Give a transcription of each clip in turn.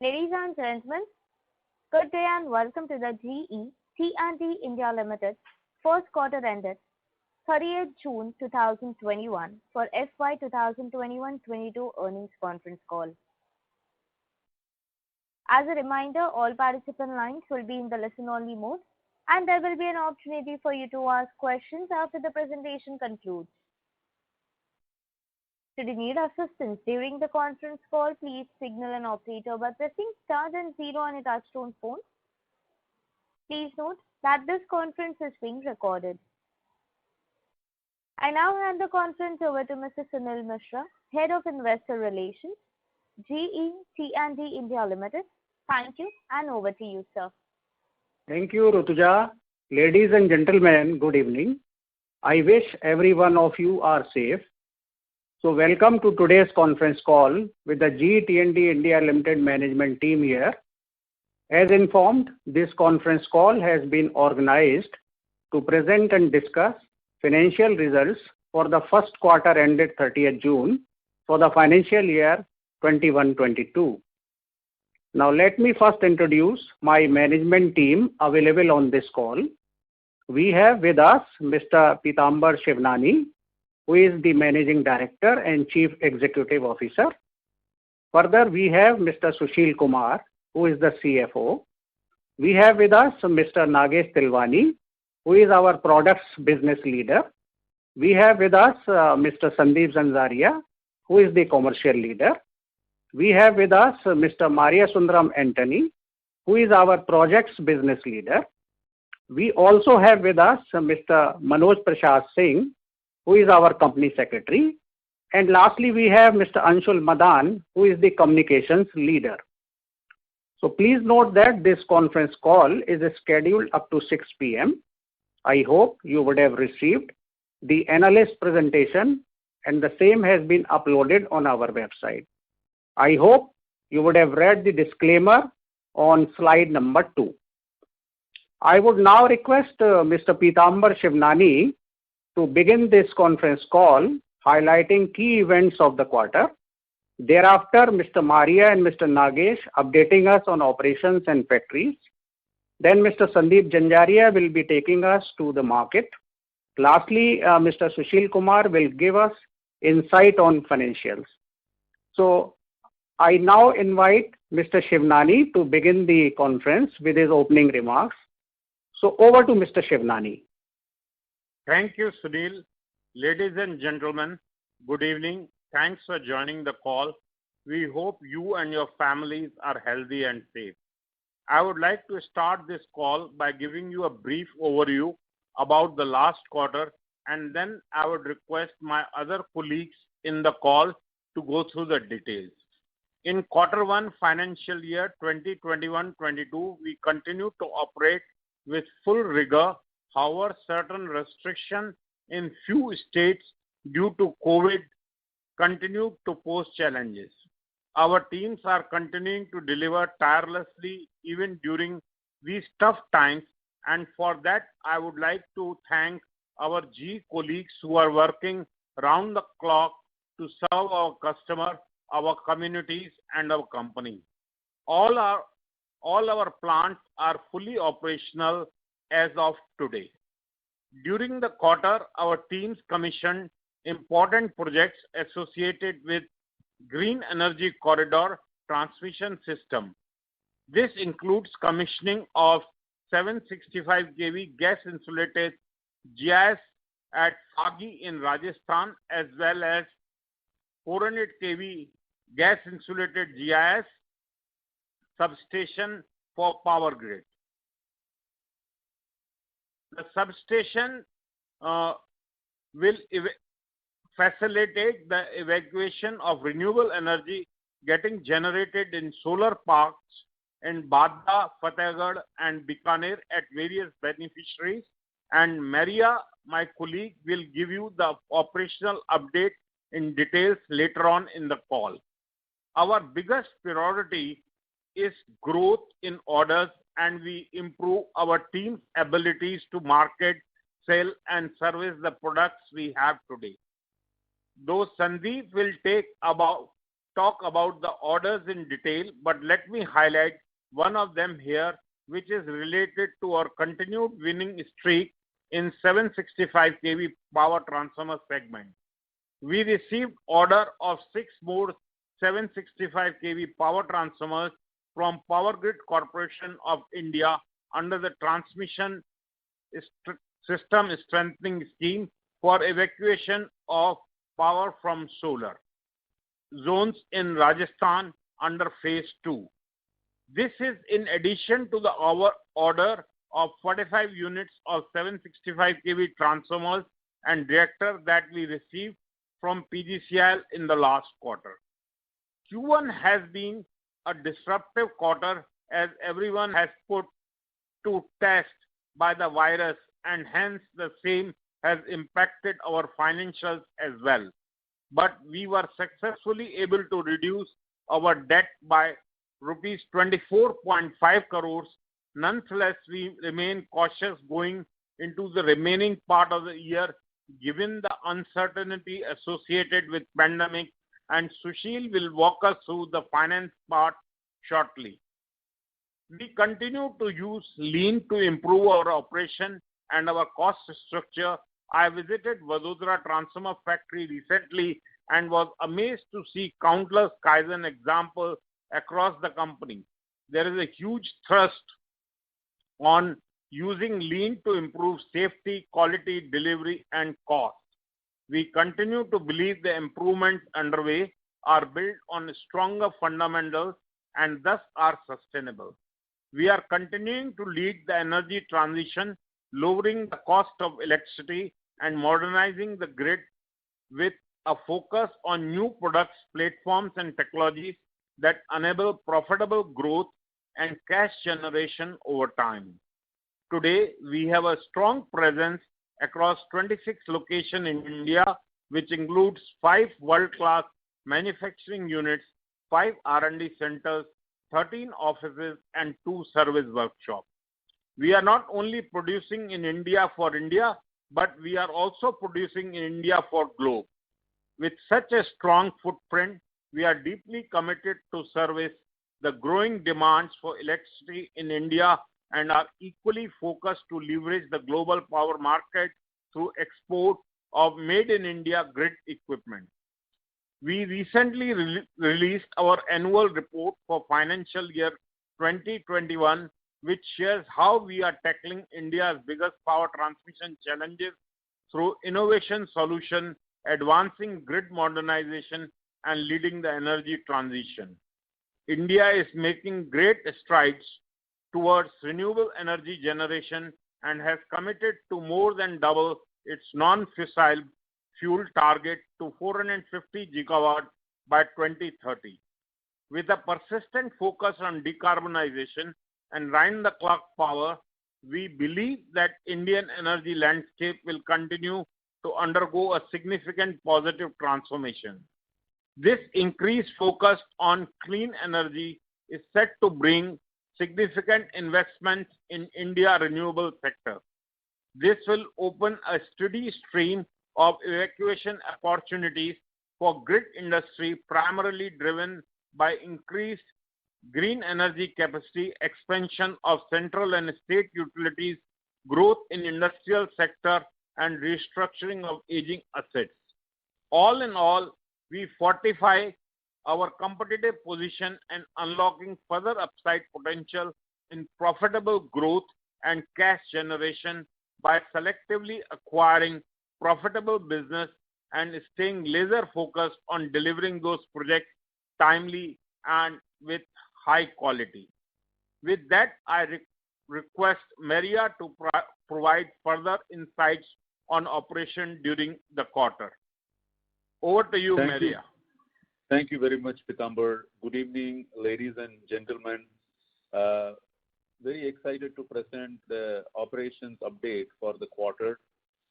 Ladies and gentlemen, good day and welcome to the GE T&D India Limited first quarter ended 30th June 2021 for FY 2021-22 earnings conference call. As a reminder, all participant lines will be in the listen-only mode, and there will be an opportunity for you to ask questions after the presentation concludes. Should you need assistance during the conference call, please signal an operator by pressing star and zero on your touchtone phone. Please note that this conference is being recorded. I now hand the conference over to Mr. Sunil Mishra, Head of Investor Relations, GE T&D India Limited. Thank you, and over to you, sir. Thank you, Rutuja. Ladies and gentlemen, good evening. I wish every one of you are safe. So welcome to today's conference call with the GE T&D India Limited management team here. As informed, this conference call has been organized to present and discuss financial results for the first quarter ended 30th June for the financial year 21-22. Now let me first introduce my management team available on this call. We have with us Mr. Pitambar Shivnani, who is the Managing Director and Chief Executive Officer. Further, we have Mr. Sushil Kumar, who is the CFO. We have with us Mr. Nagesh Tilwani, who is our Products Business Leader. We have with us Mr. Sandeep Zanzaria, who is the Commercial Leader. We have with us Mr. Maria Sundaram Antony, who is our Projects Business Leader. We also have with us Mr. Manoj Prasad Singh, who is our Company Secretary. And lastly, we have Mr. Anshul Madan, who is the Communications Leader. So please note that this conference call is scheduled up to 6 p.m. I hope you would have received the analyst presentation, and the same has been uploaded on our website. I hope you would have read the disclaimer on slide number 2. I would now request Mr. Pitambar Shivnani to begin this conference call highlighting key events of the quarter. Thereafter, Mr. Maria and Mr. Nagesh updating us on operations and factories. Then Mr. Sandeep Zanzaria will be taking us to the market. Lastly, Mr. Sushil Kumar will give us insight on financials. So I now invite Mr. Shivnani to begin the conference with his opening remarks. So over to Mr. Shivnani. Thank you, Sunil. Ladies and gentlemen, good evening. Thanks for joining the call. We hope you and your families are healthy and safe. I would like to start this call by giving you a brief overview about the last quarter, and then I would request my other colleagues in the call to go through the details. In quarter 1 financial year 2021-22, we continue to operate with full rigor. However, certain restrictions in few states due to COVID continue to pose challenges. Our teams are continuing to deliver tirelessly even during these tough times, and for that I would like to thank our GE colleagues who are working round the clock to serve our customers, our communities, and our company. All our plants are fully operational as of today. During the quarter, our teams commissioned important projects associated with Green Energy Corridor transmission system. This includes commissioning of 765 kV gas insulated GIS at Phagi in Rajasthan, as well as 400 kV gas insulated GIS substation for power grid. The substation will facilitate the evacuation of renewable energy getting generated in solar parks in Badda, Fatehgarh and Bikaner at various beneficiaries. And Maria, my colleague, will give you the operational update in details later on in the call. Our biggest priority is growth in orders, and we improve our team's abilities to market, sell and service the products we have today. Though Sandeep will talk about the orders in detail, but let me highlight one of them here, which is related to our continued winning streak in 765 kV power transformer segment. We received order of 6 more 765 kV power transformers from Power Grid Corporation of India under the Transmission System Strengthening Scheme for evacuation of power from solar zones in Rajasthan under phase 2. This is in addition to the order of 45 units of 765 kV transformers and reactor that we received from PGCIL in the last quarter. Q1 has been a disruptive quarter as everyone has put to test by the virus, and hence the same has impacted our financials as well. But we were successfully able to reduce our debt by rupees 24.5 crores. Nonetheless, we remain cautious going into the remaining part of the year given the uncertainty associated with pandemic, and Sushil will walk us through the finance part shortly. We continue to use lean to improve our operation and our cost structure. I visited Vadodara Transformer Factory recently and was amazed to see countless Kaizen examples across the company. There is a huge thrust on using lean to improve safety, quality, delivery, and cost. We continue to believe the improvements underway are built on stronger fundamentals and thus are sustainable. We are continuing to lead the energy transition, lowering the cost of electricity and modernizing the grid with a focus on new products, platforms, and technologies that enable profitable growth and cash generation over time. Today, we have a strong presence across 26 locations in India, which includes 5 world-class manufacturing units, 5 R&D centers, 13 offices, and 2 service workshops. We are not only producing in India for India, but we are also producing in India for globe. With such a strong footprint, we are deeply committed to service the growing demands for electricity in India and are equally focused to leverage the global power market through export of made-in-India grid equipment. We recently released our annual report for financial year 2021, which shares how we are tackling India's biggest power transmission challenges through innovation solution, advancing grid modernization, and leading the energy transition. India is making great strides towards renewable energy generation and has committed to more than double its non-fossil fuel target to 450 gigawatts by 2030. With a persistent focus on decarbonization and round-the-clock power, we believe that Indian energy landscape will continue to undergo a significant positive transformation. This increased focus on clean energy is set to bring significant investments in India's renewable sector. This will open a steady stream of evacuation opportunities for grid industry, primarily driven by increased green energy capacity, expansion of central and state utilities, growth in industrial sector, and restructuring of aging assets. All in all, we fortify our competitive position and unlocking further upside potential in profitable growth and cash generation by selectively acquiring profitable business and staying laser focused on delivering those projects timely and with high quality. With that, I request Maria to provide further insights on operation during the quarter. Over to you, Maria. Thank you very much, Pitambar. Good evening, ladies and gentlemen. Very excited to present the operations update for the quarter.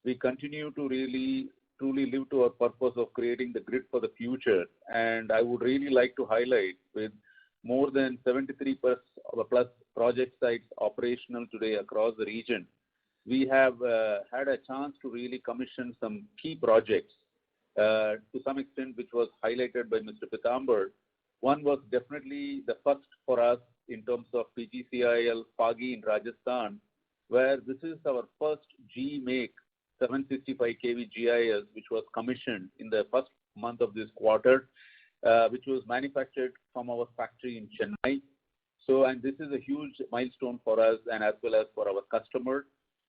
We continue to really truly live to our purpose of creating the grid for the future. And I would really like to highlight, with more than 73 plus project sites operational today across the region, we have had a chance to really commission some key projects to some extent, which was highlighted by Mr. Pitambar. One was definitely the first for us in terms of PGCIL Phagi in Rajasthan, where this is our first GE make 765 kV GIS, which was commissioned in the first month of this quarter, which was manufactured from our factory in Chennai. So, and this is a huge milestone for us and as well as for our customer.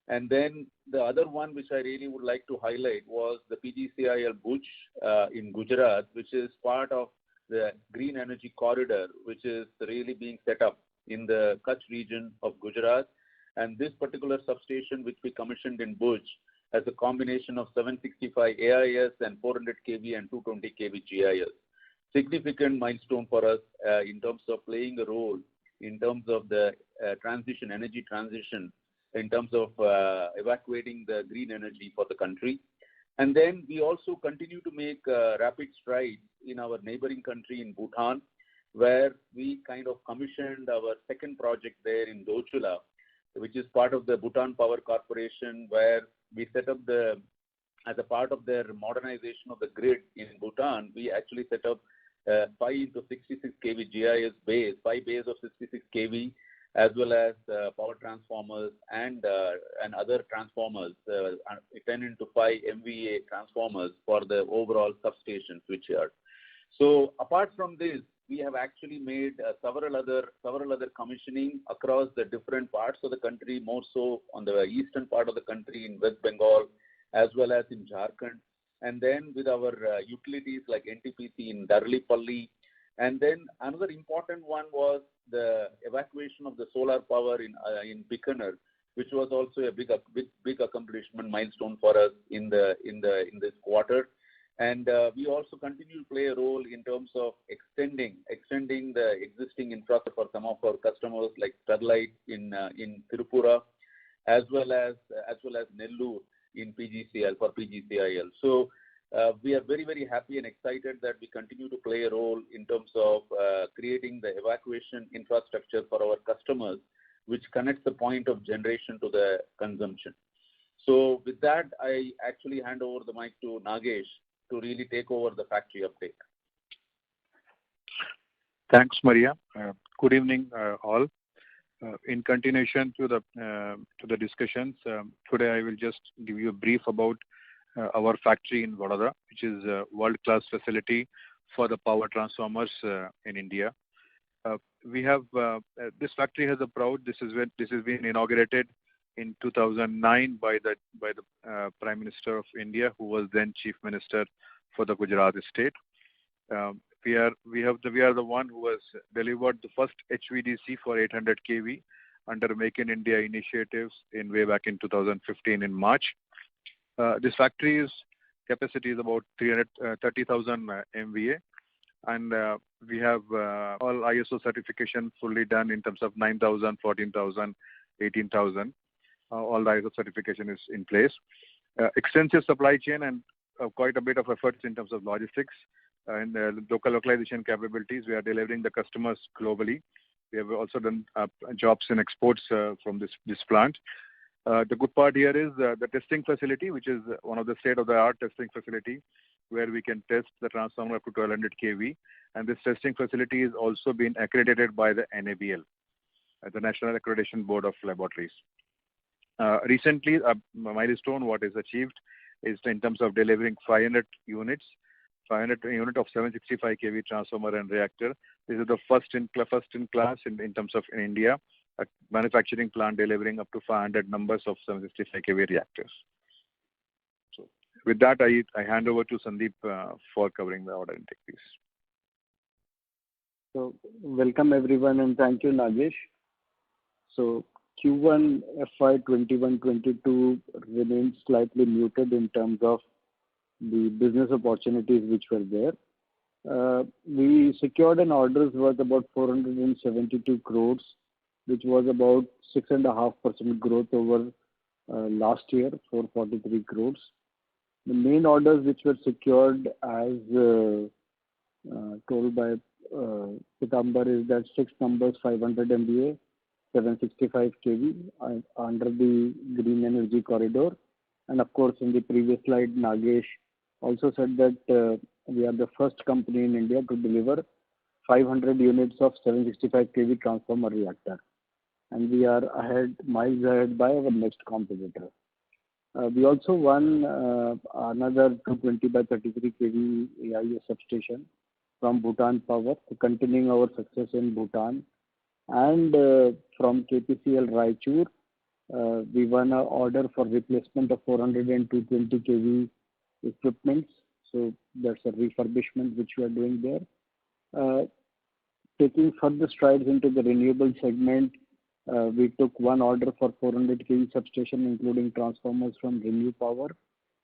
And then the other one which I really would like to highlight was the PGCIL Bhuj in Gujarat, which is part of the Green Energy Corridor, which is really being set up in the Kutch region of Gujarat. And this particular substation, which we commissioned in Bhuj, has a combination of 765 AIS and 400 kV and 220 kV GIS. Significant milestone for us in terms of playing a role in terms of the transition, energy transition, in terms of evacuating the green energy for the country. And then we also continue to make rapid strides in our neighboring country in Bhutan, where we kind of commissioned our second project there in Dochula, which is part of the Bhutan Power Corporation, where we set up as a part of their modernization of the grid in Bhutan, we actually set up 5 into 66 kV GIS bays, 5 bays of 66 kV, as well as power transformers and other transformers, 10 into 5 MVA transformers for the overall substation switchyard. So apart from this, we have actually made several other commissioning across the different parts of the country, more so on the eastern part of the country in West Bengal, as well as in Jharkhand. And then with our utilities like NTPC in Darlipalli. And then another important one was the evacuation of the solar power in Bikaner, which was also a big accomplishment milestone for us in this quarter. And we also continue to play a role in terms of extending the existing infrastructure for some of our customers like Sterlite in Tirupura, as well as Nellore in PGCIL for PGCIL. So we are very, very happy and excited that we continue to play a role in terms of creating the evacuation infrastructure for our customers, which connects the point of generation to the consumption. So with that, I actually hand over the mic to Nagesh to really take over the factory update. Thanks, Maria. Good evening, all. In continuation to the discussions, today I will just give you a brief about our factory in Vadodara, which is a world-class facility for the power transformers in India. We have this factory has a proud. This has been inaugurated in 2009 by the Prime Minister of India, who was then Chief Minister for the Gujarat state. We are the one who has delivered the first HVDC for 800 kV under Make in India initiatives way back in 2015 in March. This factory's capacity is about 330,000 MVA, and we have all ISO certification fully done in terms of 9,000, 14,000, 18,000. All the ISO certification is in place. Extensive supply chain and quite a bit of efforts in terms of logistics and localization capabilities. We are delivering the customers globally. We have also done jobs in exports from this plant. The good part here is the testing facility, which is one of the state-of-the-art testing facility where we can test the transformer up to 1200 kV. And this testing facility is also been accredited by the NABL, the National Accreditation Board of Laboratories. Recently, a milestone what is achieved is in terms of delivering 500 unit of 765 kV transformer and reactor. This is the first in class in terms of in India, a manufacturing plant delivering up to 500 numbers of 765 kV reactors. So with that, I hand over to Sandeep for covering the order intake, please. So welcome everyone and thank you, Nagesh. So Q1 FY 21-22 remains slightly muted in terms of the business opportunities which were there. We secured an orders worth about 472 crores, which was about 6.5% growth over last year, 443 crores. The main orders which were secured as told by Pitambar is that 6 numbers 500 MVA, 765 kV under the Green Energy Corridor. And of course, in the previous slide, Nagesh also said that we are the first company in India to deliver 500 units of 765 kV transformer reactor, and we are miles ahead by our next competitor. We also won another 220 by 33 kV AIS substation from Bhutan Power, continuing our success in Bhutan. And from KPCL Raichur, we won an order for replacement of 400 and 220 kV equipments. So that's a refurbishment which we are doing there. Taking further strides into the renewable segment, we took one order for 400 kV substation, including transformers from Renew Power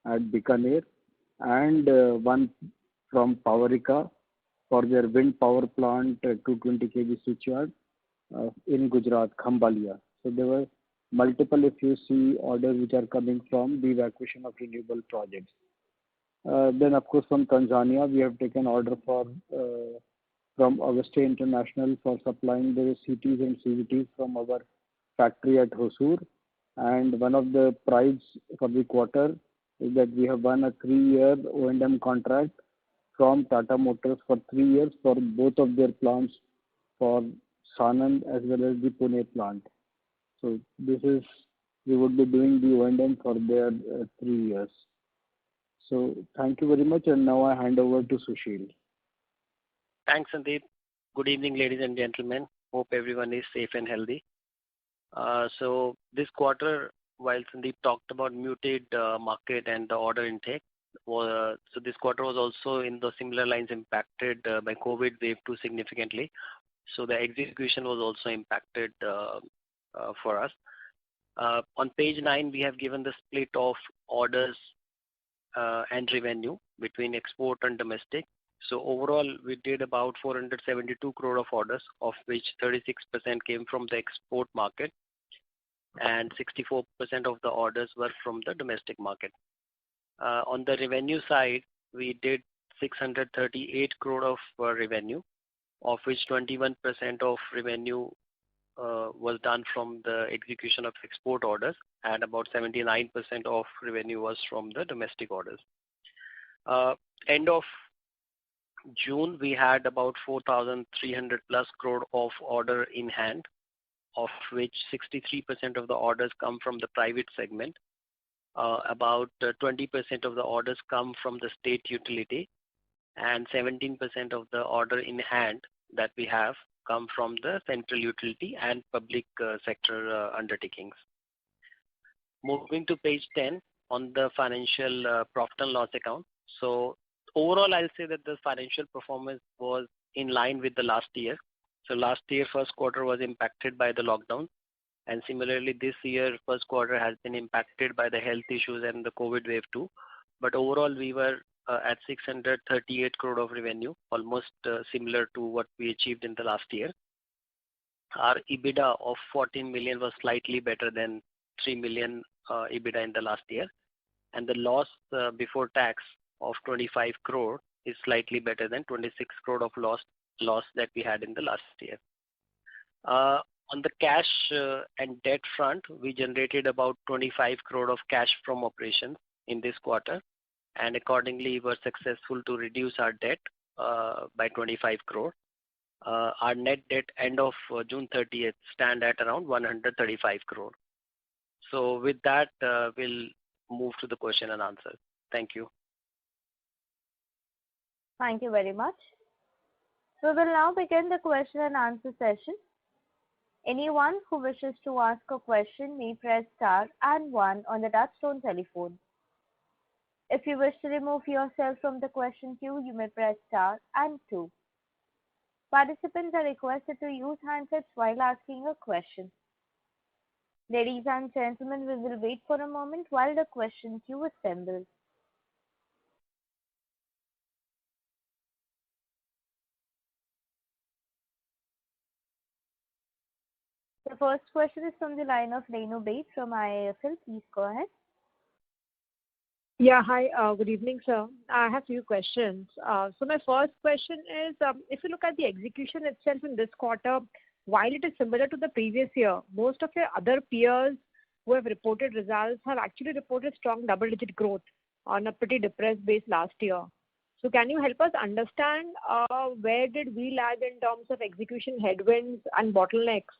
at Bikaner, and one from Powerica for their wind power plant 220 kV switchyard in Gujarat, Khambhalia. So there were multiple, if you see, orders which are coming from the evacuation of renewable projects. Then, of course, from Tanzania, we have taken order from Auguste International for supplying the CTs and CVTs from our factory at Hosur. And one of the prize for the quarter is that we have won a 3-year O&M contract from Tata Motors for 3 years for both of their plants, for Sanand as well as the Pune plant. So we would be doing the O&M for their 3 years. So thank you very much, and now I hand over to Sushil. Thanks, Sandeep. Good evening, ladies and gentlemen. Hope everyone is safe and healthy. So this quarter, while Sandeep talked about muted market and the order intake, so this quarter was also in the similar lines impacted by COVID wave 2 significantly. So the execution was also impacted for us. On page 9, we have given the split of orders and revenue between export and domestic. So overall, we did about 472 crore of orders, of which 36% came from the export market and 64% of the orders were from the domestic market. On the revenue side, we did 638 crore of revenue, of which 21% of revenue was done from the execution of export orders, and about 79% of revenue was from the domestic orders. End of June, we had about 4,300 plus crore of order in hand, of which 63% of the orders come from the private segment. About 20% of the orders come from the state utility, and 17% of the order in hand that we have come from the central utility and public sector undertakings. Moving to page 10 on the financial profit and loss account. So overall, I'll say that the financial performance was in line with the last year. So last year, first quarter was impacted by the lockdown. And similarly, this year, first quarter has been impacted by the health issues and the COVID wave 2. But overall, we were at 638 crore of revenue, almost similar to what we achieved in the last year. Our EBITDA of 14 million was slightly better than 3 million EBITDA in the last year. And the loss before tax of 25 crore is slightly better than 26 crore of loss that we had in the last year. On the cash and debt front, we generated about 25 crore of cash from operations in this quarter, and accordingly were successful to reduce our debt by 25 crore. Our net debt end of June 30th stand at around 135 crore. So with that, we'll move to the question and answer. Thank you. Thank you very much. So we will now begin the question and answer session. Anyone who wishes to ask a question may press star and 1 on the touchtone telephone. If you wish to remove yourself from the question queue, you may press star and 2. Participants are requested to use handsets while asking a question. Ladies and gentlemen, we will wait for a moment while the question queue assembles. The first question is from the line of Renu Baid from IIFL. Please go ahead. Yeah, hi. Good evening, sir. I have few questions. So my first question is, if you look at the execution itself in this quarter, while it is similar to the previous year, most of your other peers who have reported results have actually reported strong double-digit growth. on a pretty depressed base last year. So can you help us understand where did we lag in terms of execution headwinds and bottlenecks,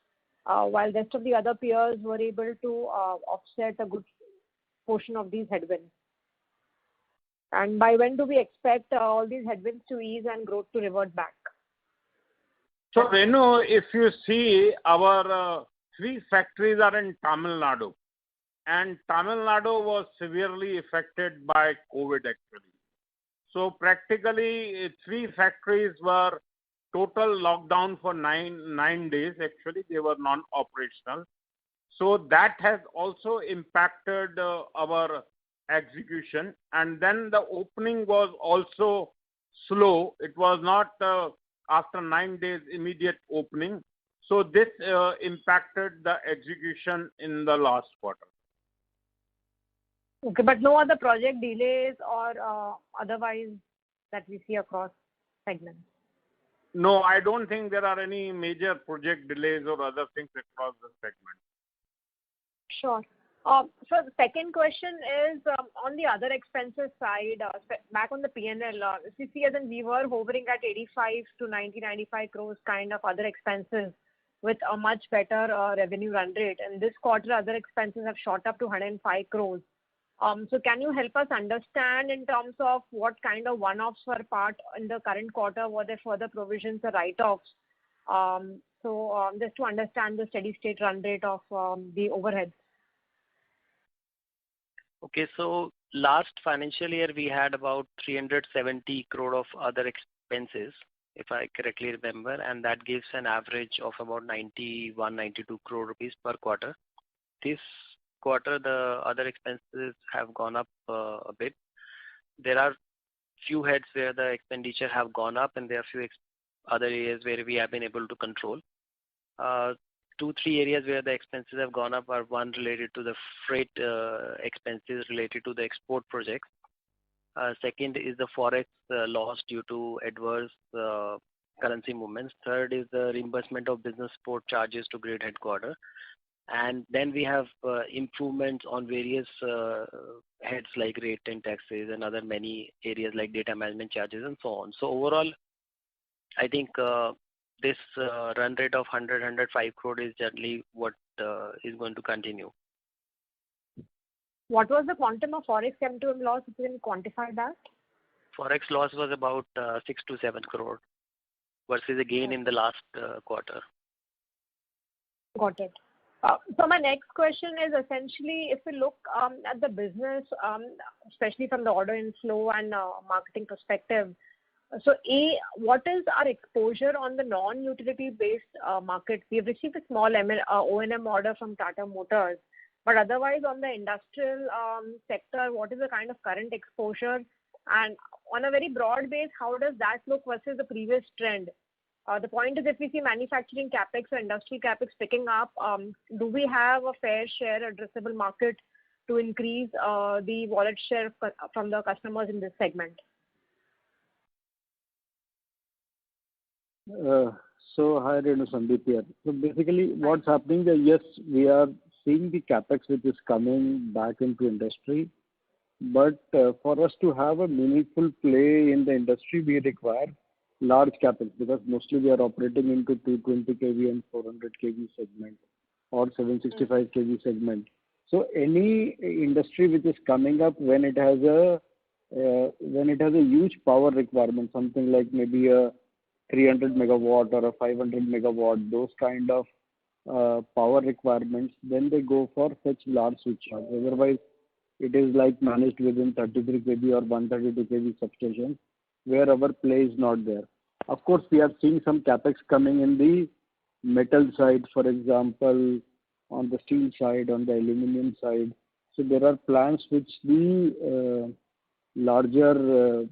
while rest of the other peers were able to offset a good portion of these headwinds? And by when do we expect all these headwinds to ease and growth to revert back? So, Renu, if you see, our 3 factories are in Tamil Nadu, and Tamil Nadu was severely affected by COVID actually. So practically 3 factories were total lockdown for nine days. Actually, they were non-operational. So that has also impacted our execution. And then the opening was also slow. It was not after 9 days immediate opening. So this impacted the execution in the last quarter. Okay, but no other project delays or otherwise that we see across segments? No, I don't think there are any major project delays or other things across the segment. Sure. So the second question is on the other expenses side, back on the P&L, if you see, as in we were hovering at 85 to 95 crores kind of other expenses with a much better revenue run rate. And this quarter, other expenses have shot up to 105 crores. So can you help us understand in terms of what kind of one-offs were part in the current quarter? Were there further provisions or write-offs? Just to understand the steady state run rate of the overheads. Okay, so last financial year we had about 370 crore of other expenses, if I correctly remember, and that gives an average of about 92 crore rupees per quarter. This quarter, the other expenses have gone up a bit. There are few heads where the expenditure have gone up, and there are few other areas where we have been able to control. 2-3 areas where the expenses have gone up are one related to the freight expenses related to the export projects. Second is the forex loss due to adverse currency movements. Third is the reimbursement of business support charges to Grid Headquarters. And then we have improvements on various heads like rate and taxes and other many areas like data management charges and so on. So overall, I think this run rate of 105 crore is generally what is going to continue. What was the quantum of forex MTM loss, if you can quantify that? Forex loss was about 6 to 7 crore versus a gain in the last quarter. Got it. So my next question is essentially, if we look at the business, especially from the order inflow and marketing perspective, so what is our exposure on the non-utility based market? We have received a small O&M order from Tata Motors, but otherwise on the industrial sector, what is the kind of current exposure? And on a very broad base, how does that look versus the previous trend? The point is, if we see manufacturing capex or industrial capex picking up, do we have a fair share addressable market to increase the wallet share from the customers in this segment? Hi Renu, Sandeep here. So basically what's happening is, yes, we are seeing the capex which is coming back into industry, but for us to have a meaningful play in the industry, we require large capex, because mostly we are operating into 220 kV and 400 kV segment or 765 kV segment. So any industry which is coming up when it has a huge power requirement, something like maybe a 300 megawatt or a 500 megawatt, those kind of power requirements, then they go for such large switchyards. Otherwise, it is like managed within 33 kV or 132 kV substations, where our play is not there. Of course, we are seeing some capex coming in the metal side, for example, on the steel side, on the aluminum side. So there are plans which the larger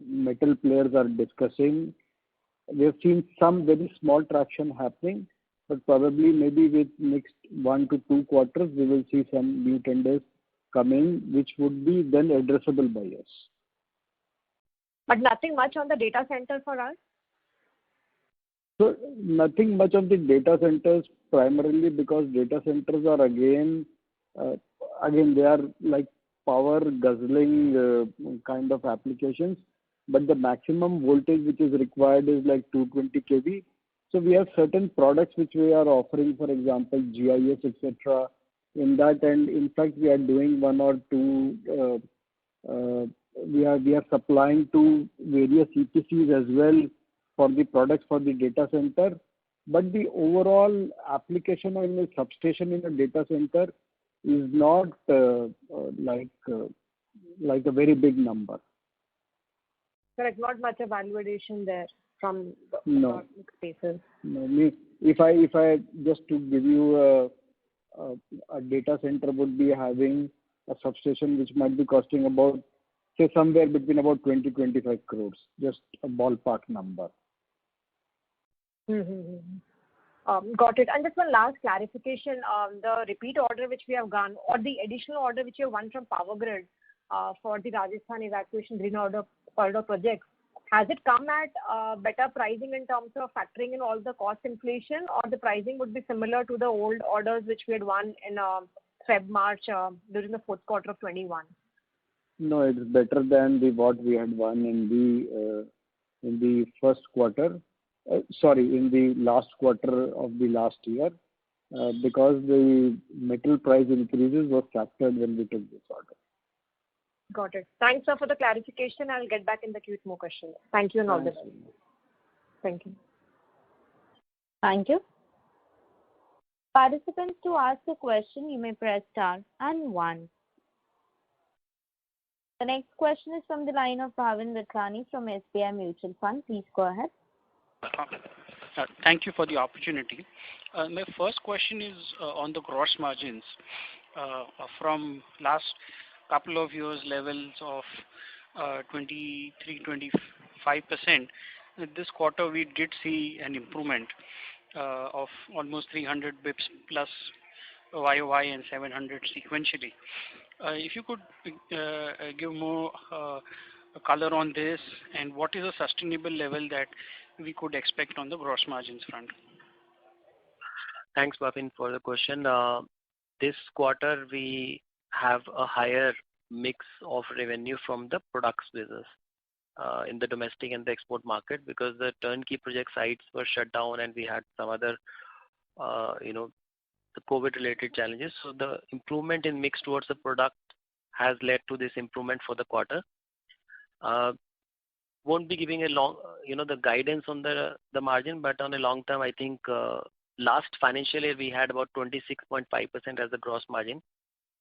metal players are discussing. We have seen some very small traction happening, but probably maybe with next 1 to 2 quarters, we will see some new tenders coming, which would be then addressable by us. But nothing much on the data center for us? So nothing much of the data centers, primarily because data centers are again they are like power guzzling kind of applications, but the maximum voltage which is required is like 220 kV. So we have certain products which we are offering, for example, GIS, etc. In that, and in fact, we are doing one or two. We are supplying to various EPCs as well for the products for the data center. But the overall application in the substation in a data center is not like a very big number. Correct. Not much of validation there from No. spaces. No. If I just to give you a data center would be having a substation which might be costing about, say, somewhere between about 20-25 crores, just a ballpark number. Got it. And just one last clarification, the repeat order which we have gone, or the additional order which you have won from Power Grid for the Rajasthan evacuation green corridor project, has it come at better pricing in terms of factoring in all the cost inflation, or the pricing would be similar to the old orders which we had won in March during the fourth quarter of 21? No, it's better than what we had won in the first quarter. In the last quarter of the last year, because the metal price increases were factored when we took this order. Got it. Thanks, sir, for the clarification. I'll get back in the queue with more questions. Thank you and all the best. Thank you. Thank you. Participants, to ask a question, you may press star and 1. The next question is from the line of Bhavin Vithlani from SBI Mutual Fund. Please go ahead. Thank you for the opportunity. My first question is on the gross margins. From last couple of years levels of 23-25%, this quarter we did see an improvement of almost 300 bips plus YOY and 700 sequentially. If you could give more color on this, and what is a sustainable level that we could expect on the gross margins front? Thanks, Bhavin, for the question. This quarter, we have a higher mix of revenue from the products business in the domestic and the export market, because the turnkey project sites were shut down and we had some other, the COVID-related challenges. So the improvement in mix towards the product has led to this improvement for the quarter. Won't be giving a long, the guidance on the margin, but on a long term, I think last financial year we had about 26.5% as the gross margin,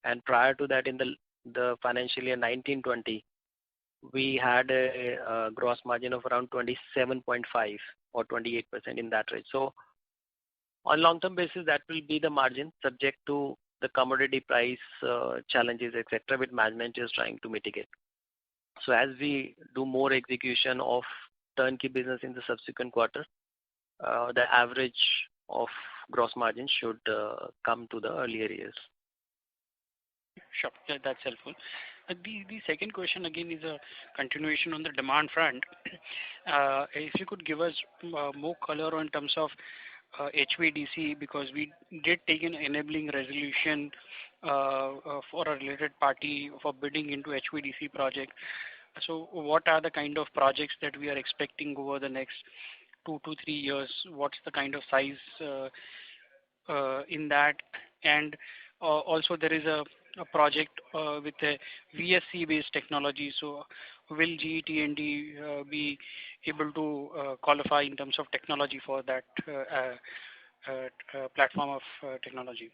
and prior to that in the financial year 19-20, we had a gross margin of around 27.5 or 28% in that range. So on long term basis, that will be the margin subject to the commodity price challenges, etc., which management is trying to mitigate. So as we do more execution of turnkey business in the subsequent quarter, the average of gross margin should come to the earlier years. Sure, that's helpful. The second question again is a continuation on the demand front. If you could give us more color in terms of HVDC, because we did take an enabling resolution for a related party for bidding into HVDC project. So what are the kind of projects that we are expecting over the next 2 to 3 years? What's the kind of size in that? And also there is a project with a VSC based technology. So will GE T&D be able to qualify in terms of technology for that platform of technology?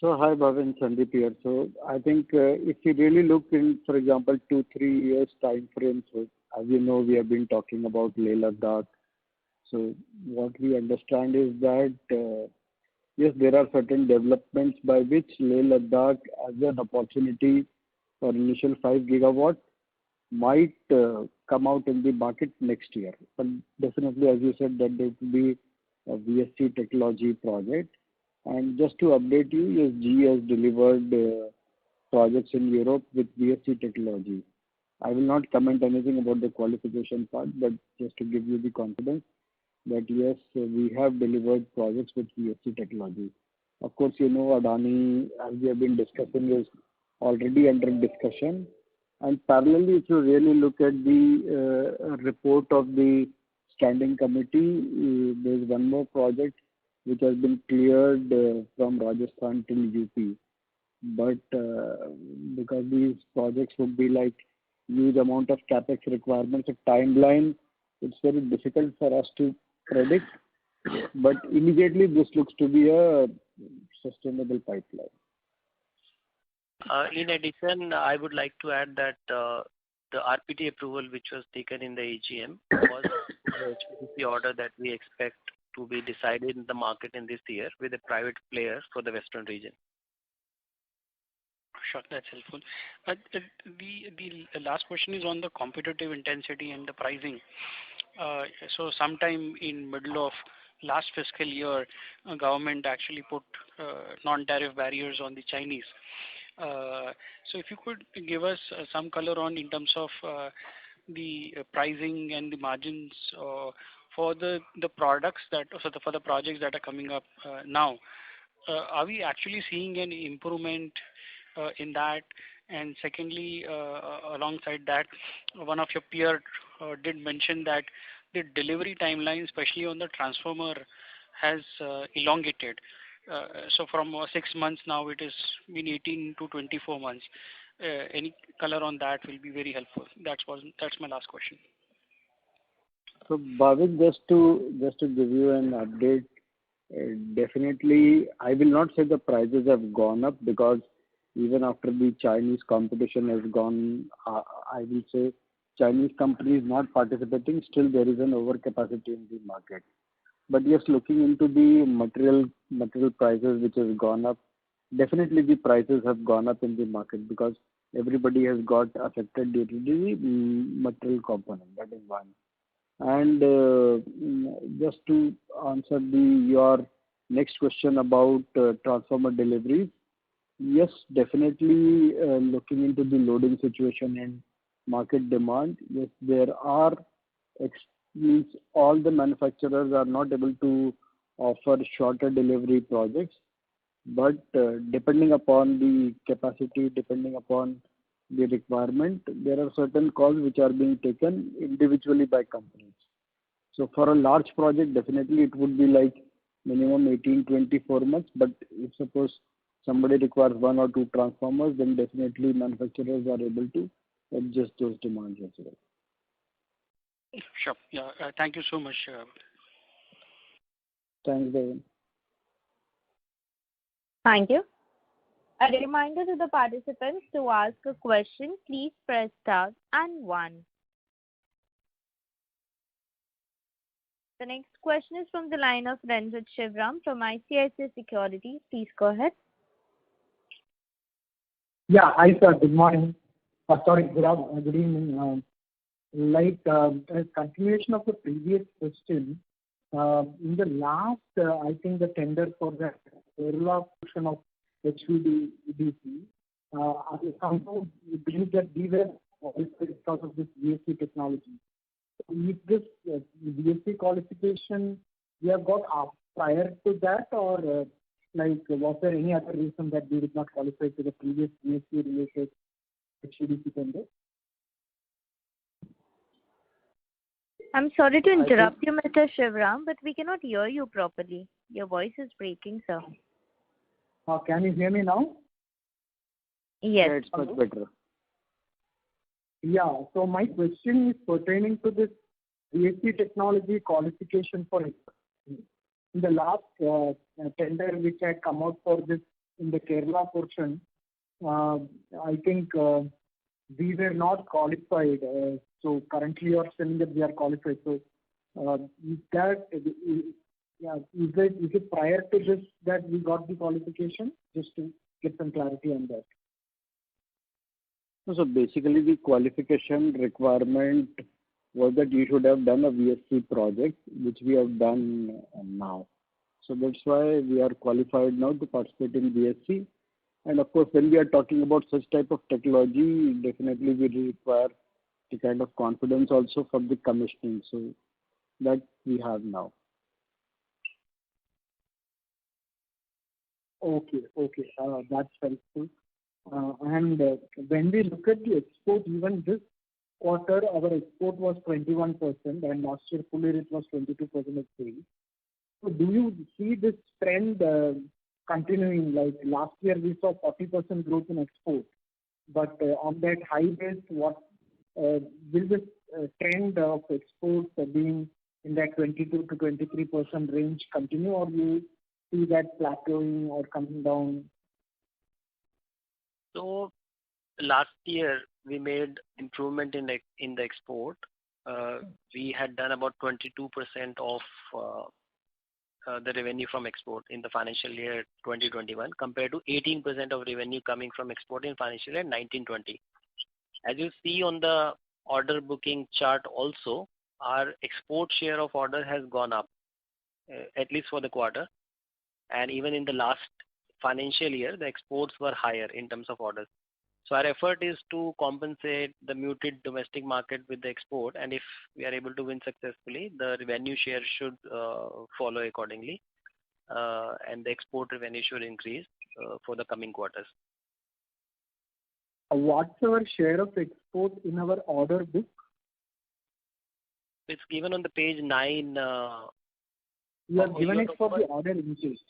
So hi Bhavin, Sandeep here. So I think if you really look in, for example, 2-3 years time frame, so as you know, we have been talking about Leh Ladakh. So what we understand is that yes, there are certain developments by which Leh Ladakh as an opportunity for initial 5 gigawatt might come out in the market next year. But definitely, as you said, that there will be a VSC technology project. And just to update you, yes, GE has delivered projects in Europe with VSC technology. I will not comment anything about the qualification part, but just to give you the confidence that yes, we have delivered projects with VSC technology. Of course, Adani, as we have been discussing, is already under discussion. And parallelly, if you really look at the report of the standing committee, there's one more project which has been cleared from Rajasthan till UP. But because these projects would be like huge amount of capex requirements, a timeline, it's very difficult for us to predict. But immediately, this looks to be a sustainable pipeline. In addition, I would like to add that the RPT approval which was taken in the AGM was the HVDC order that we expect to be decided in the market in this year with a private player for the western region. Sure, that's helpful. The last question is on the competitive intensity and the pricing. So sometime in middle of last fiscal year, government actually put non-tariff barriers on the Chinese. So if you could give us some color on in terms of the pricing and the margins for the products for the projects that are coming up now. Are we actually seeing any improvement in that? And secondly, alongside that, one of your peers did mention that the delivery timeline, especially on the transformer, has elongated. So from 6 months now, it has been 18 to 24 months. Any color on that will be very helpful. That's my last question. So, Bhavik, just to give you an update, definitely, I will not say the prices have gone up because even after the Chinese competition has gone, I will say Chinese companies not participating, still there is an overcapacity in the market. But yes, looking into the material prices which has gone up, definitely the prices have gone up in the market because everybody has got affected due to the material component. That is one. And just to answer your next question about transformer deliveries, yes, definitely looking into the loading situation and market demand, yes, there are means all the manufacturers are not able to offer shorter delivery projects, but depending upon the capacity, depending upon the requirement, there are certain calls which are being taken individually by companies. So for a large project, definitely it would be like minimum 18-24 months, but if suppose somebody requires 1 or 2 transformers, then definitely manufacturers are able to adjust those demands as well. Sure. Yeah. Thank you so much. Thanks, Devin. Thank you. A reminder to the participants to ask a question, please press star and 1. The next question is from the line of Ranjit Shivram from ICICI Securities. Please go ahead. Yeah, hi sir. Good morning. Good evening. A continuation of the previous question, in the last, I think the tender for the Kerala portion of HVDC, I somehow believe that we were qualified because of this VSC technology. So if this VSC qualification we have got prior to that, or was there any other reason that we did not qualify to the previous VSC related HVDC tender? I'm sorry to interrupt you, Mr. Shivram, but we cannot hear you properly. Your voice is breaking, sir. Can you hear me now? Yes. Yeah, it's much better. Yeah, so my question is pertaining to this VSC technology qualification for it. In the last tender which had come out for this in the Kerala portion, I think we were not qualified. So currently you are saying that we are qualified. So is it prior to this that we got the qualification? Just to get some clarity on that. So basically the qualification requirement was that you should have done a VSC project, which we have done now. So that's why we are qualified now to participate in VSC. And of course, when we are talking about such type of technology, definitely we require the kind of confidence also from the commissioning. So that we have now. Okay, okay. That's helpful. And when we look at the export, even this quarter, our export was 21%, and last year full year it was 22% of sales. So do you see this trend continuing? Like last year we saw 40% growth in export, but on that high base, what will this trend of exports being in that 22 to 23% range continue, or you see that plateauing or coming down? So last year we made improvement in the export. We had done about 22% of the revenue from export in the financial year 2021 compared to 18% of revenue coming from export in financial year 1920. As you see on the order booking chart also, our export share of order has gone up, at least for the quarter. And even in the last financial year, the exports were higher in terms of orders. So our effort is to compensate the muted domestic market with the export, and if we are able to win successfully, the revenue share should follow accordingly, and the export revenue should increase for the coming quarters. What's our share of export in our order book? It's given on the page 9. You have given it for the order intake.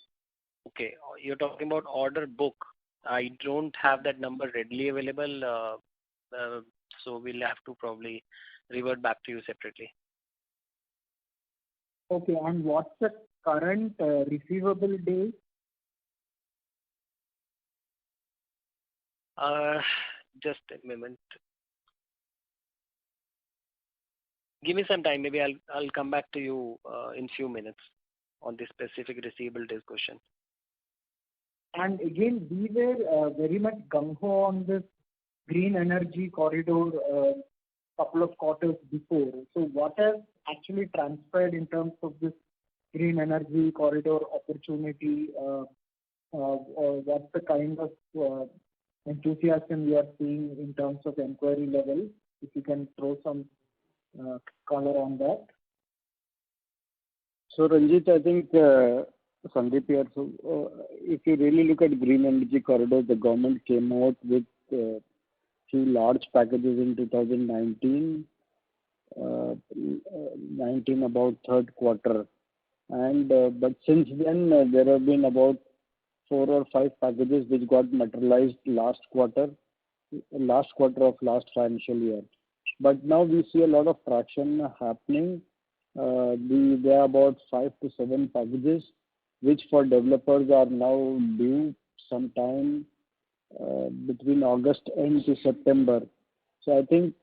Okay, you're talking about order book. I don't have that number readily available, so we'll have to probably revert back to you separately. Okay, and what's the current receivable days? Just a moment. Give me some time. Maybe I'll come back to you in few minutes on this specific receivable days question. And again, we were very much gung-ho on this green energy corridor couple of quarters before. So what has actually transpired in terms of this green energy corridor opportunity? What's the kind of enthusiasm we are seeing in terms of inquiry level? If you can throw some color on that. So Ranjit, I think Sandeep here. So if you really look at green energy corridor, the government came out with few large packages in 2019, 19 about third quarter, and but since then there have been about 4 or 5 packages which got materialized last quarter of last financial year. But now we see a lot of traction happening. There are about 5 to 7 packages which for developers are now due sometime between August end to September. So I think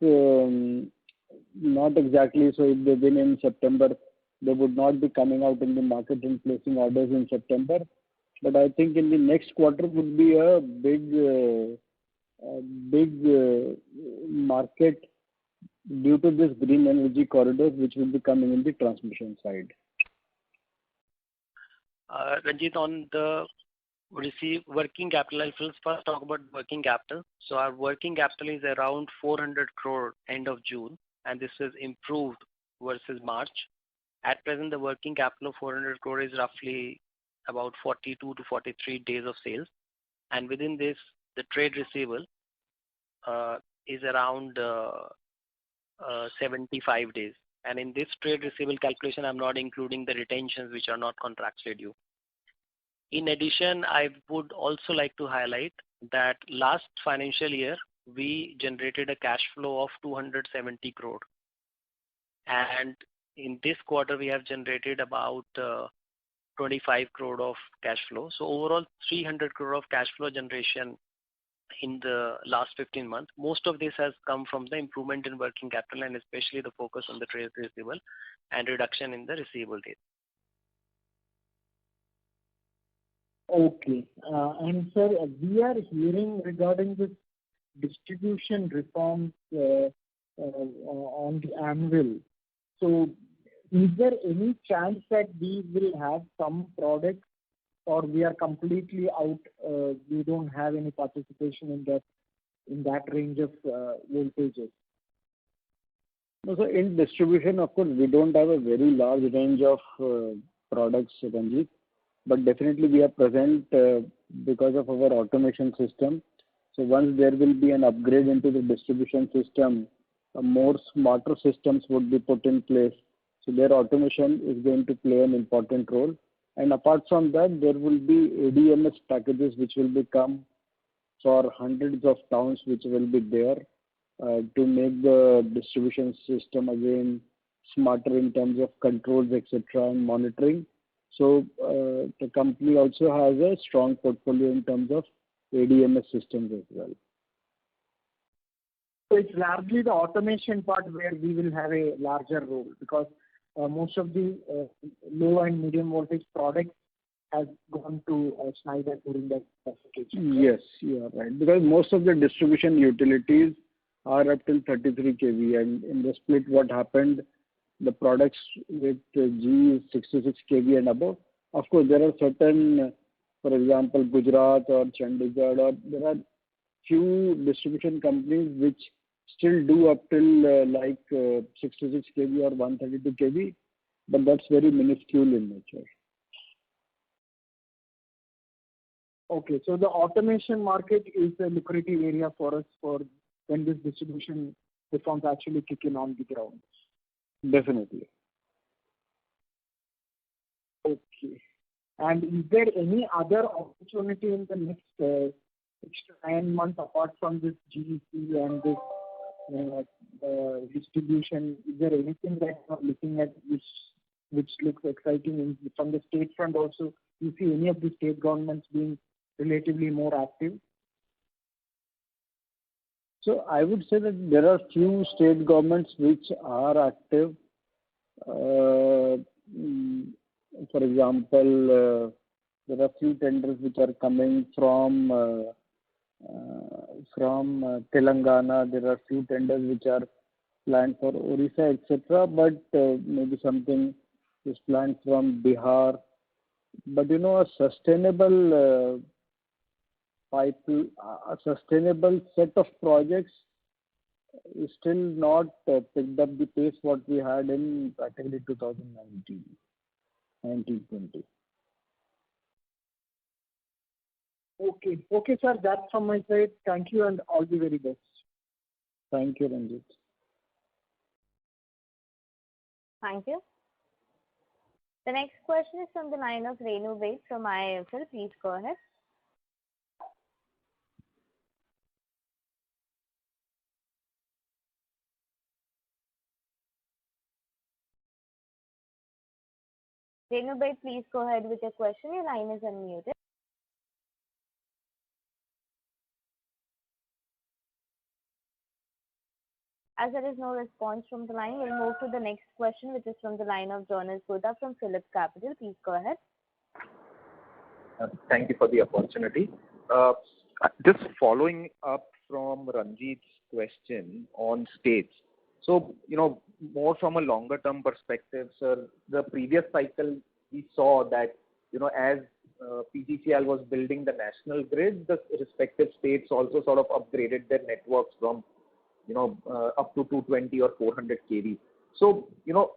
not exactly, so if they win in September, they would not be coming out in the market and placing orders in September. But I think in the next quarter would be a big market due to this green energy corridor, which will be coming in the transmission side. Ranjit, on the working capital, I'll first talk about working capital. So our working capital is around 400 crore end of June, and this is improved versus March. At present, the working capital of 400 crore is roughly about 42 to 43 days of sales, and within this, the trade receivable is around 75 days. And in this trade receivable calculation, I'm not including the retentions which are not contractually due. In addition, I would also like to highlight that last financial year, we generated a cash flow of 270 crore. And in this quarter, we have generated about 25 crore of cash flow. So overall, 300 crore of cash flow generation in the last 15 months. Most of this has come from the improvement in working capital and especially the focus on the trade receivable and reduction in the receivable days. Okay. And sir, we are hearing regarding this distribution reforms on the anvil. So is there any chance that we will have some products, or we are completely out, we don't have any participation in that range of voltages? No, so in distribution, of course, we don't have a very large range of products, Ranjit, but definitely we are present because of our automation system. So once there will be an upgrade into the distribution system, more smarter systems would be put in place. So their automation is going to play an important role. And apart from that, there will be ADMS packages which will become for hundreds of towns which will be there to make the distribution system again smarter in terms of controls, etc., and monitoring. So the company also has a strong portfolio in terms of ADMS systems as well. So it's largely the automation part where we will have a larger role, because most of the low and medium voltage products has gone to Schneider during that specification. Yes, you are right. Because most of the distribution utilities are up till 33 kV, and in the split, what happened, the products with G is 66 kV and above. Of course, there are certain, for example, Gujarat or Chandigarh, or there are few distribution companies which still do up till 66 kV or 132 kV, but that's very minuscule in nature. Okay, so the automation market is a lucrative area for us for when this distribution reforms actually kick in on the ground. Definitely. Okay. And is there any other opportunity in the next 6 to 9 months apart from this GEC and this distribution? Is there anything that you are looking at which looks exciting from the state front also? Do you see any of the state governments being relatively more active? So I would say that there are few state governments which are active. For example, there are few tenders which are coming from Telangana. There are few tenders which are planned for Orissa, etc. But maybe something is planned from Bihar. But a sustainable a sustainable set of projects is still not picked up the pace what we had in practically 2019, 1920. Okay, sir. That's from my side. Thank you and all the very best. Thank you, Ranjit. Thank you. The next question is from the line of Renu Baid from IIFL. Please go ahead. Renu Baid, please go ahead with your question. Your line is unmuted. As there is no response from the line, we'll move to the next question, which is from the line of Jonas Bhutta from Philips Capital. Please go ahead. Thank you for the opportunity. Just following up from Ranjit's question on states. So, more from a longer term perspective, sir, the previous cycle we saw that, as PGCIL was building the national grid, the respective states also sort of upgraded their networks from, up to 220 or 400 kV. So,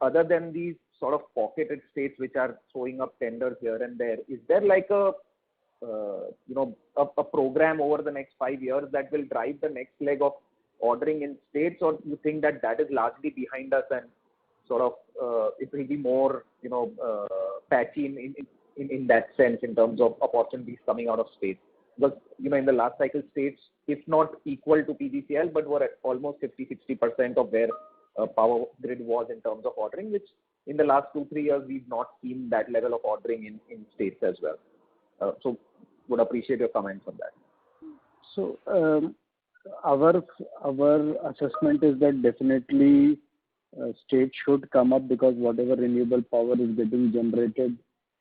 other than these sort of pocketed states which are throwing up tenders here and there, is there like a program over the next 5 years that will drive the next leg of ordering in states, or you think that is largely behind us and sort of it will be more patchy in that sense in terms of opportunities coming out of states? Because in the last cycle, states, if not equal to PGCIL, but were at almost 50-60% of where power grid was in terms of ordering, which in the last 2-3 years we've not seen that level of ordering in states as well. So would appreciate your comments on that. So our assessment is that definitely states should come up, because whatever renewable power is getting generated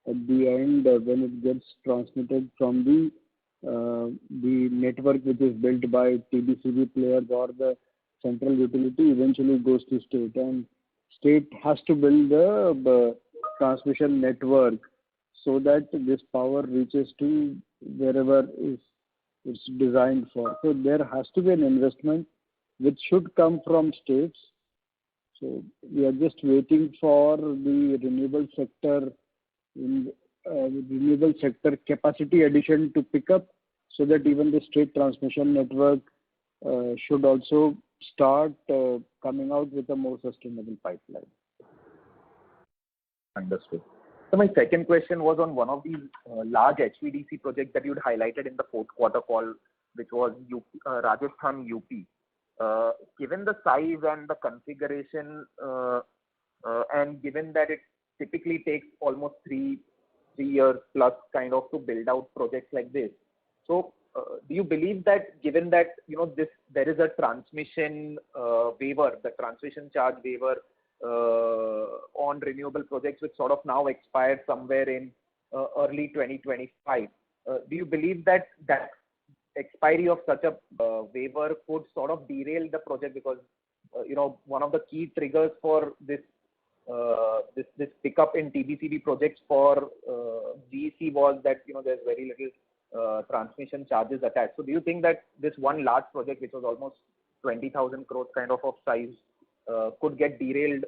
at the end, when it gets transmitted from the network which is built by TBCB players or the central utility, eventually goes to state, and state has to build the transmission network so that this power reaches to wherever it's designed for. So there has to be an investment which should come from states. So we are just waiting for the renewable sector with renewable sector capacity addition to pick up so that even the state transmission network should also start coming out with a more sustainable pipeline. Understood. So my second question was on one of these large HVDC projects that you'd highlighted in the fourth quarter call, which was Rajasthan UP. Given the size and the configuration, and given that it typically takes almost three years plus kind of to build out projects like this, so do you believe that given that there is a transmission waiver, the transmission charge waiver on renewable projects, which sort of now expired somewhere in early 2025, do you believe that expiry of such a waiver could sort of derail the project? Because one of the key triggers for this pickup in TBCB projects for GEC was that there's very little transmission charges attached. So do you think that this one large project, which was almost 20,000 crores kind of size, could get derailed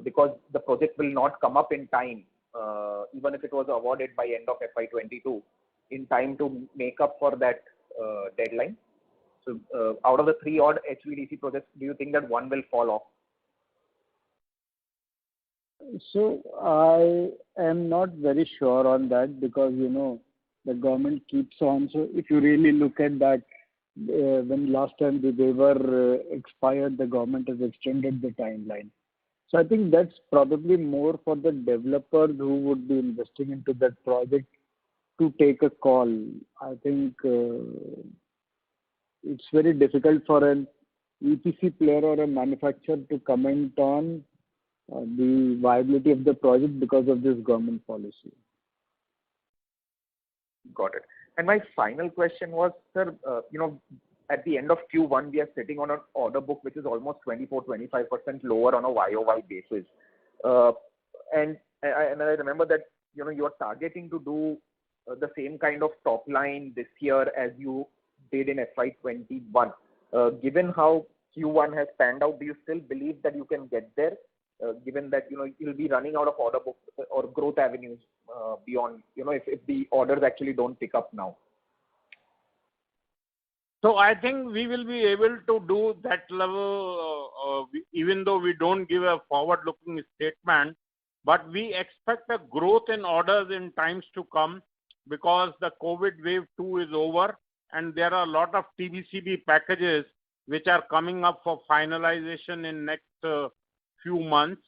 because the project will not come up in time, even if it was awarded by end of FY22, in time to make up for that deadline? So out of the 3 odd HVDC projects, do you think that one will fall off? So I am not very sure on that because, the government keeps on. So if you really look at that, when last time the waiver expired, the government has extended the timeline. So I think that's probably more for the developers who would be investing into that project to take a call. I think it's very difficult for an EPC player or a manufacturer to comment on the viability of the project because of this government policy. Got it. And my final question was, sir, at the end of Q1, we are sitting on an order book which is almost 24-25% lower on a YOY basis. And I remember that you are targeting to do the same kind of top line this year as you did in FY21. Given how Q1 has panned out, do you still believe that you can get there? Given that you'll be running out of order book or growth avenues beyond, if the orders actually don't pick up now. So I think we will be able to do that level, even though we don't give a forward-looking statement, but we expect a growth in orders in times to come because the COVID wave 2 is over and there are a lot of TBCB packages which are coming up for finalization in next few months.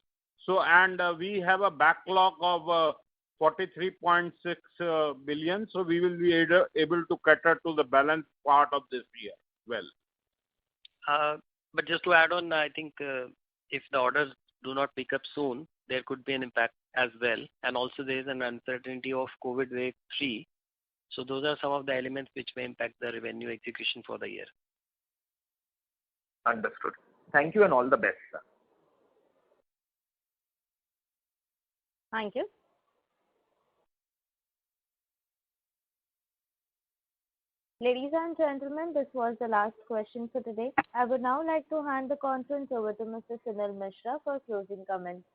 So, and we have a backlog of 43.6 billion. So we will be able to cater to the balance part of this year well. But just to add on, I think if the orders do not pick up soon, there could be an impact as well. And also there is an uncertainty of COVID wave 3. So those are some of the elements which may impact the revenue execution for the year. Understood. Thank you and all the best, sir. Thank you. Ladies and gentlemen, this was the last question for today. I would now like to hand the conference over to Mr. Sunil Mishra for closing comments.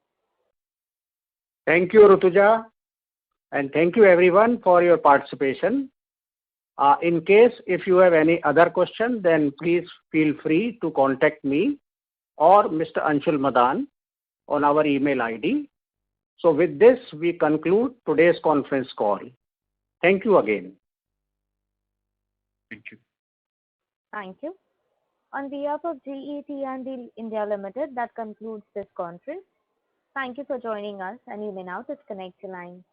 Thank you, Rutuja, and thank you everyone for your participation. In case if you have any other question, then please feel free to contact me or Mr. Anshul Madan on our email ID. So with this, we conclude today's conference call. Thank you again. Thank you. Thank you. On behalf of GE T&D India Limited, that concludes this conference. Thank you for joining us, and you may now disconnect your line.